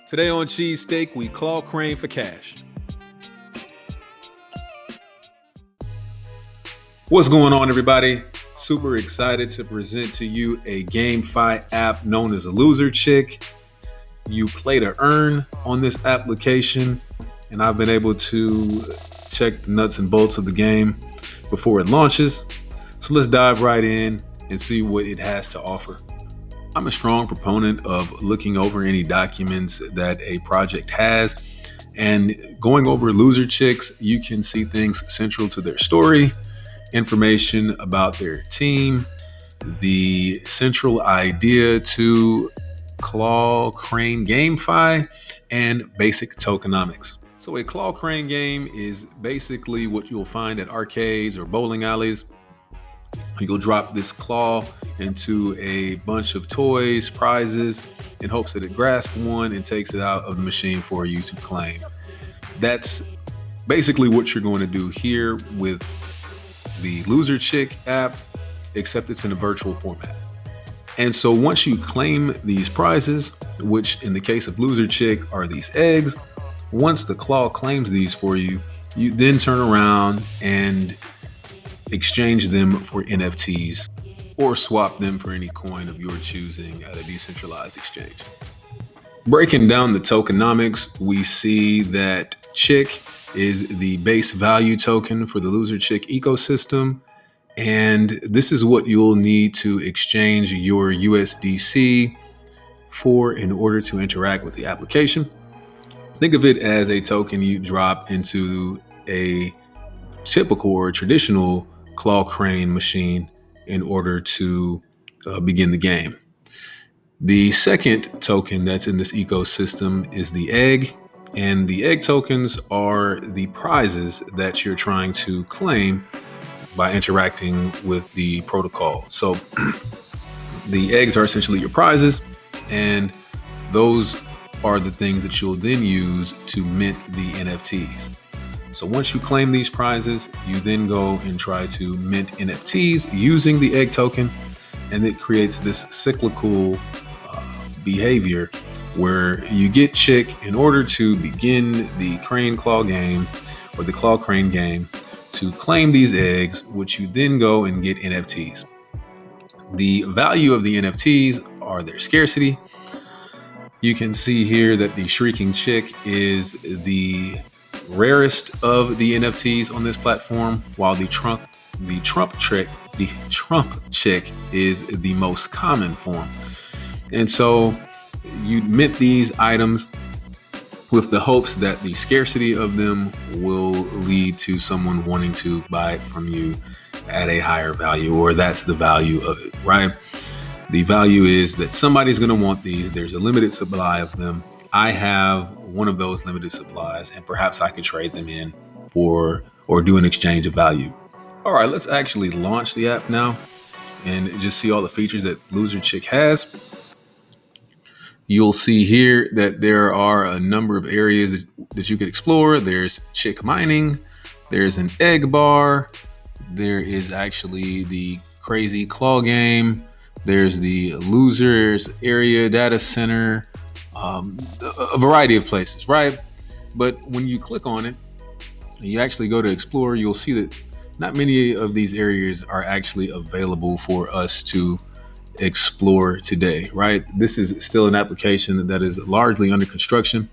Today on Cheese Steak, we claw crane for cash. What's going on, everybody? Super excited to present to you a GameFi app known as a Loser Chick. You play to earn on this application, and I've been able to check the nuts and bolts of the game before it launches. So let's dive right in and see what it has to offer. I'm a strong proponent of looking over any documents that a project has, and going over Loser Chicks, you can see things central to their story, information about their team, the central idea to claw crane GameFi, and basic tokenomics. So a claw crane game is basically what you'll find at arcades or bowling alleys. You'll drop this claw into a bunch of toys, prizes, in hopes that it grasps one and takes it out of the machine for you to claim. That's basically what you're going to do here with the Loser Chick app, except it's in a virtual format. And so once you claim these prizes, which in the case of Loser Chick are these eggs, once the claw claims these for you, you then turn around and exchange them for NFTs or swap them for any coin of your choosing at a decentralized exchange. Breaking down the tokenomics, we see that Chick is the base value token for the Loser Chick ecosystem. And this is what you'll need to exchange your USDC for in order to interact with the application. Think of it as a token you drop into a typical or traditional claw crane machine in order to begin the game. The second token that's in this ecosystem is the egg, and the egg tokens are the prizes that you're trying to claim by interacting with the protocol. So the eggs are essentially your prizes, and those are the things that you'll then use to mint the NFTs. So once you claim these prizes, you then go and try to mint NFTs using the egg token, and it creates this cyclical behavior where you get Chick in order to begin the crane claw game or the claw crane game to claim these eggs, which you then go and get NFTs. The value of the NFTs are their scarcity. You can see here that the Shrieking Chick is the rarest of the NFTs on this platform, while the Trump Chick is the most common form. And so you mint these items with the hopes that the scarcity of them will lead to someone wanting to buy it from you at a higher value, or that's the value of it, right? The value is that somebody's going to want these. There's a limited supply of them. I have one of those limited supplies, and perhaps I could trade them in for or do an exchange of value. All right, let's actually launch the app now and just see all the features that Loser Chick has. You'll see here that there are a number of areas that you could explore. There's Chick mining, there's an egg bar, there is actually the crazy claw game, there's the losers area data center, a variety of places, right? But when you click on it and you actually go to explore, you'll see that not many of these areas are actually available for us to explore today, right? This is still an application that is largely under construction,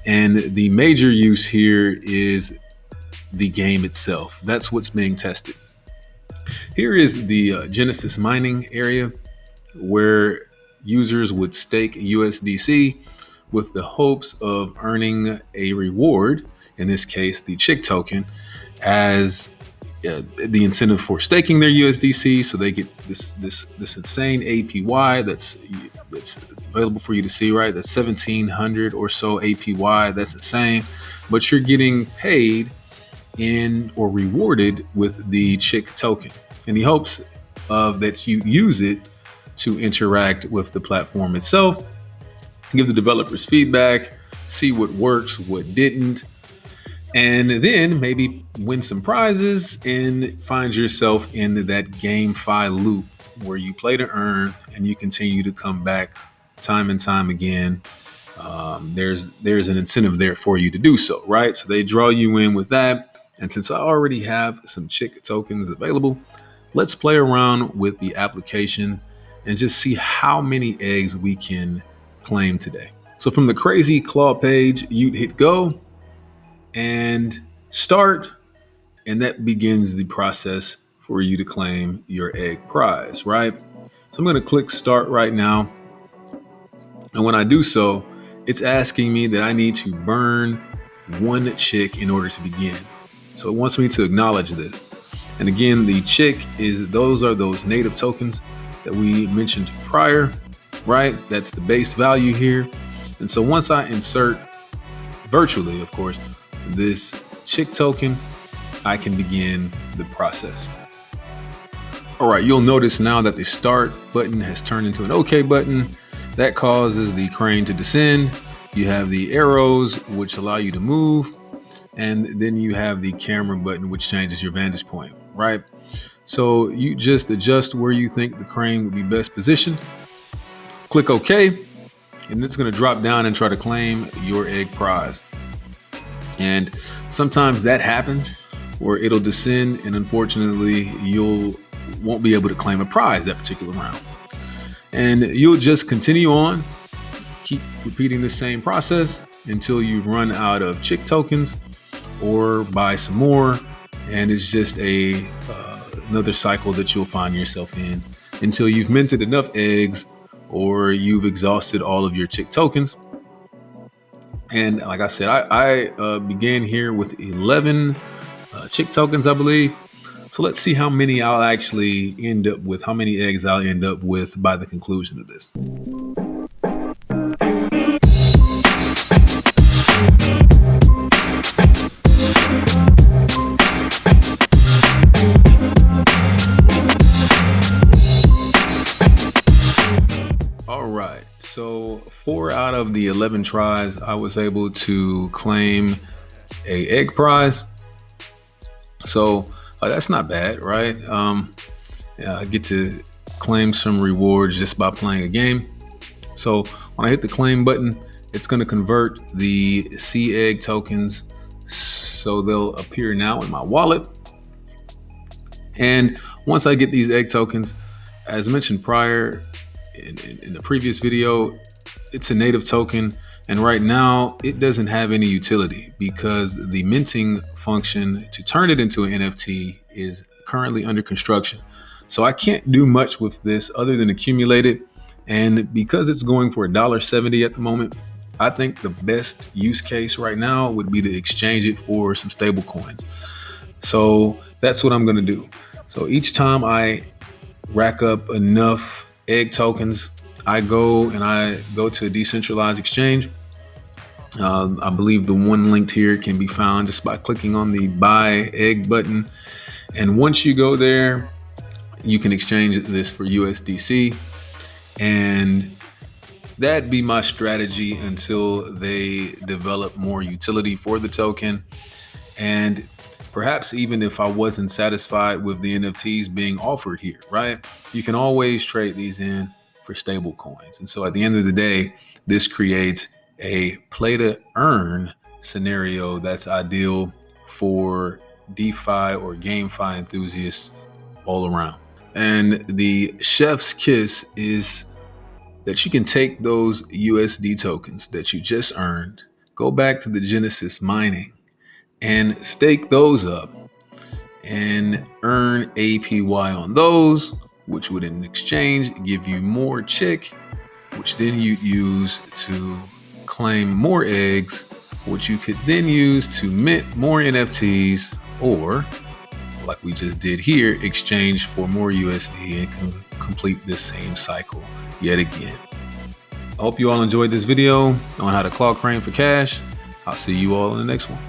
and the major use here is the game itself. That's what's being tested. Here is the Genesis mining area where users would stake USDC with the hopes of earning a reward, in this case the Chick token, as the incentive for staking their USDC, so they get this insane APY that's available for you to see, right? That's 1,700 or so APY. That's insane, but you're getting paid in or rewarded with the Chick token in the hopes of that you use it to interact with the platform itself, give the developers feedback, see what works, what didn't, and then maybe win some prizes and find yourself in that GameFi loop where you play to earn and you continue to come back time and time again there's an incentive there for you to do so, right? So they draw you in with that. And since I already have some chick tokens available, let's play around with the application and just see how many eggs we can claim today. So from the crazy claw page, you'd hit go and start, and that begins the process for you to claim your egg prize, right? So I'm going to click start right now. And when I do so, it's asking me that I need to burn one chick in order to begin. So it wants me to acknowledge this. And again, the chick those are those native tokens that we mentioned prior, right? That's the base value here. And so once I insert virtually, of course, this chick token, I can begin the process. All right, you'll notice now that the start button has turned into an OK button. That causes the crane to descend. You have the arrows, which allow you to move. And then you have the camera button, which changes your vantage point, right? So you just adjust where you think the crane would be best positioned. Click OK, and it's going to drop down and try to claim your egg prize. And sometimes that happens where it'll descend, and unfortunately, won't be able to claim a prize that particular round. And you'll just continue on, keep repeating the same process until you run out of chick tokens or buy some more. And it's just another cycle that you'll find yourself in until you've minted enough eggs or you've exhausted all of your chick tokens. And like I said, I began here with 11 chick tokens, I believe. So let's see how many I'll actually end up with, how many eggs I'll end up with by the conclusion of this. All right, so 4 out of the 11 tries, I was able to claim a egg prize. So that's not bad, right? I get to claim some rewards just by playing a game. So when I hit the claim button, it's going to convert the C egg tokens, so they'll appear now in my wallet. And once I get these egg tokens, as mentioned prior in the previous video, it's a native token. And right now it doesn't have any utility because the minting function to turn it into an NFT is currently under construction. So I can't do much with this other than accumulate it. And because it's going for $1.70 at the moment, I think the best use case right now would be to exchange it for some stable coins. So that's what I'm going to do. So each time I rack up enough egg tokens, I go to a decentralized exchange. I believe the one linked here can be found just by clicking on the buy egg button. And once you go there, you can exchange this for USDC. And that'd be my strategy until they develop more utility for the token. And perhaps even if I wasn't satisfied with the NFTs being offered here, right? You can always trade these in for stable coins. And so at the end of the day, this creates a play to earn scenario that's ideal for DeFi or GameFi enthusiasts all around. And the chef's kiss is that you can take those USD tokens that you just earned, go back to the Genesis mining and stake those up and earn APY on those, which would in exchange give you more chick, which then you'd use to claim more eggs, which you could then use to mint more NFTs, or like we just did here, exchange for more USD and complete this same cycle yet again. I hope you all enjoyed this video on how to claw crane for cash. I'll see you all in the next one.